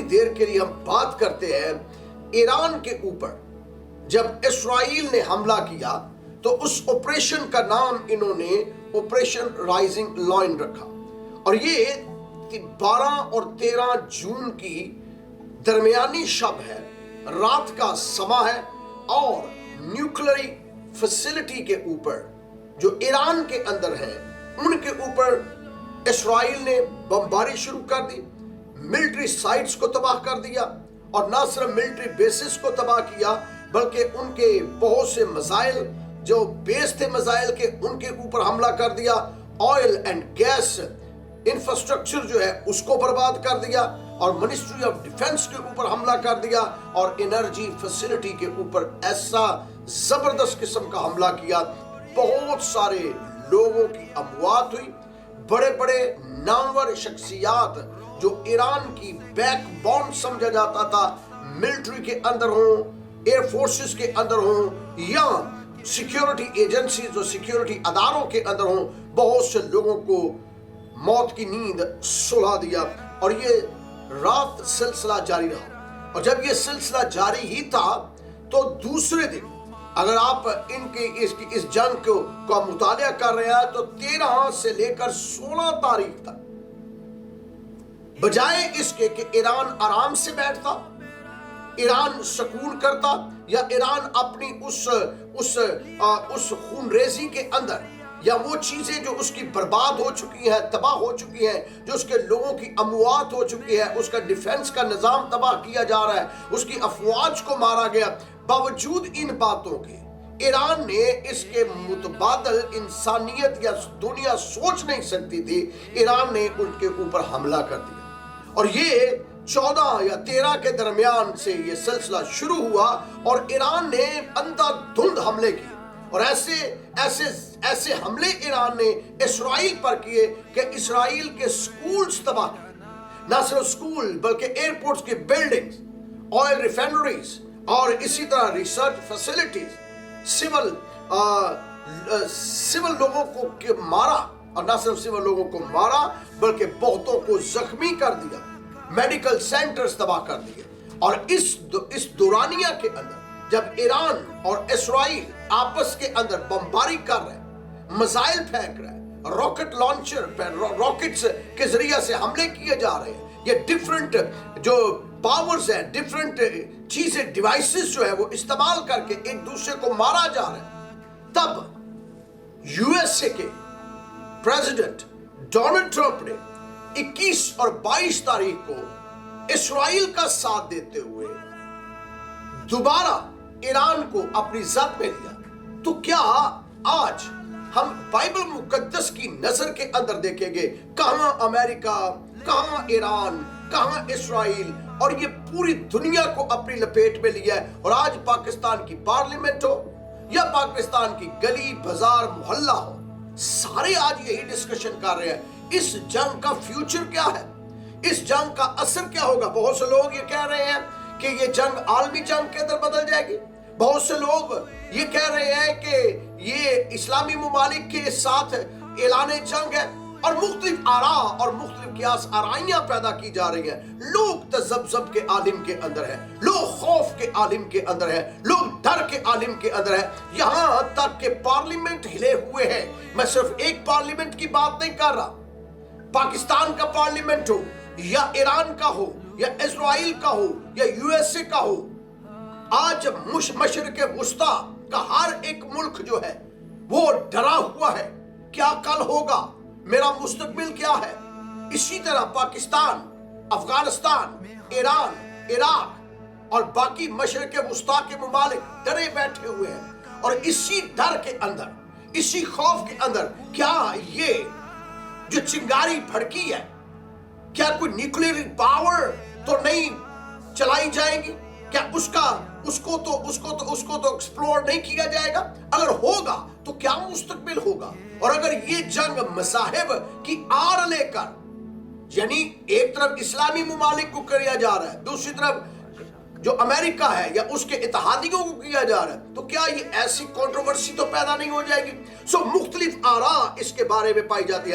دیر کے لیے ہم بات کرتے ہیں ایران کے اوپر. جب اسرائیل نے حملہ کیا تو اس آپریشن کا نام انہوں نے آپریشن رائزنگ لائن رکھا, اور یہ 12 اور 13 جون کی درمیانی شب ہے, رات کا سما ہے, اور نیوکلری فیسلٹی کے اوپر جو ایران کے اندر ہے ان کے اوپر اسرائیل نے بمباری شروع کر دی, ملٹری سائٹس کو تباہ کر دیا, اور نہ صرف ملٹری بیسز کو تباہ کیا بلکہ ان کے بہت سے میزائل جو بیس تھے میزائل کے ان کے اوپر حملہ کر دیا, آئل اینڈ گیس انفراسٹرکچر جو ہے اس کو برباد کر دیا, اور منسٹری آف ڈیفنس کے اوپر حملہ کر دیا, اور انرجی فیسلٹی کے اوپر ایسا زبردست قسم کا حملہ کیا. بہت سارے لوگوں کی اموات ہوئی, بڑے بڑے نامور شخصیات جو ایران کی بیک بون سمجھا جاتا تھا, ملٹری کے اندر ہوں, ایئر فورسز کے اندر ہوں, یا سیکیورٹی ایجنسیز اور سیکیورٹی اداروں کے اندر ہوں, بہت سے لوگوں کو موت کی نیند سلا دیا. اور یہ رات سلسلہ جاری رہا, اور جب یہ سلسلہ جاری ہی تھا تو دوسرے دن اگر آپ ان کے اس جنگ کو مطالعہ کر رہے ہیں تو 13 سے لے کر 16 تاریخ تک بجائے اس کے کہ ایران آرام سے بیٹھتا, ایران سکون کرتا, یا ایران اپنی اس خون ریزی کے اندر یا وہ چیزیں جو اس کی برباد ہو چکی ہیں, تباہ ہو چکی ہیں, جو اس کے لوگوں کی اموات ہو چکی ہے, اس کا ڈیفنس کا نظام تباہ کیا جا رہا ہے, اس کی افواج کو مارا گیا, باوجود ان باتوں کے ایران نے اس کے متبادل انسانیت یا دنیا سوچ نہیں سکتی تھی, ایران نے ان کے اوپر حملہ کر دیا. اور یہ 14 یا 13 کے درمیان سے یہ سلسلہ شروع ہوا, اور ایران نے اندھا دھند حملے کیے, اور ایسے حملے ایران نے اسرائیل پر کیے کہ اسرائیل کے سکولز تباہ کیے, نہ صرف سکول بلکہ ایئرپورٹس کی بلڈنگز, آئل ریفائنریز, اور اسی طرح ریسرچ فیسلٹیز, سول لوگوں کو مارا, اور نہ صرف سول لوگوں کو مارا بلکہ بہتوں کو زخمی کر دیا, میڈیکل سینٹرز تباہ کر دیے. اور اس دورانیہ کے اندر جب ایران اور اسرائیل آپس کے اندر بمباری کر رہے ہیں, میزائل پھینک رہے ہیں, راکٹ لانچر راکٹس کے ذریعے سے حملے کیے جا رہے ہیں, یہ ڈیفرنٹ جو پاورز ہیں, ڈیفرنٹ چیزیں, ڈیوائسز جو ہے وہ استعمال کر کے ایک دوسرے کو مارا جا رہا ہے, تب یو ایس اے کے پریزیڈنٹ ڈونلڈ ٹرمپ نے 21 اور 22 تاریخ کو اسرائیل کا ساتھ دیتے ہوئے دوبارہ ایران کو اپنی زد میں لیا. تو کیا آج ہم بائبل مقدس کی نظر کے اندر دیکھیں گے کہاں امریکہ, کہاں ایران, کہاں اسرائیل, اور یہ پوری دنیا کو اپنی لپیٹ میں لیا ہے. اور آج پاکستان کی پارلیمنٹ ہو یا پاکستان کی گلی بازار محلہ ہو, سارے آج یہی ڈسکشن کر رہے ہیں اس جنگ کا فیوچر کیا ہے, اس جنگ کا اثر کیا ہوگا. بہت سے لوگ یہ کہہ رہے ہیں کہ یہ جنگ عالمی جنگ کے اندر بدل جائے گی, بہت سے لوگ یہ کہہ رہے ہیں کہ یہ اسلامی ممالک کے ساتھ اعلان جنگ ہے, اور مختلف آراء اور مختلف قیاس آرائیاں پیدا کی جا رہی ہیں. لوگ تذبذب کے عالم کے اندر ہیں, لوگ خوف کے عالم کے اندر ہیں, لوگ ڈر کے عالم کے اندر ہیں, یہاں تک کہ پارلیمنٹ ہلے ہوئے ہیں. میں صرف ایک پارلیمنٹ کی بات نہیں کر رہا, پاکستان کا پارلیمنٹ ہو یا ایران کا ہو یا اسرائیل کا ہو یا یو ایس اے کا ہو, آج مشرق وسطیٰ کا ہر ایک ملک جو ہے وہ ڈرا ہوا ہے, کیا کل ہوگا, میرا مستقبل کیا ہے. اسی طرح پاکستان, افغانستان, ایران, عراق اور باقی مشرق وسطیٰ کے ممالک ڈرے بیٹھے ہوئے ہیں, اور اسی ڈر کے اندر, اسی خوف کے اندر کیا یہ جو چنگاری بھڑکی ہے, کیا کوئی نیوکلیئر پاور تو نہیں چلائی جائے گی, کیا اس کو تو ایکسپلور نہیں کیا جائے گا. اگر ہوگا تو کیا مستقبل ہوگا. اور اگر یہ جنگ مذاہب کی آڑ لے کر, یعنی ایک طرف اسلامی ممالک کو کیا جا رہا ہے, دوسری طرف جو امریکہ ہے یا اس کے اتحادیوں کو کیا جا رہا ہے, تو کیا یہ ایسی کنٹروورسی تو پیدا نہیں ہو جائے گی. مختلف آراء اس کے بارے میں پائی جاتی ہے.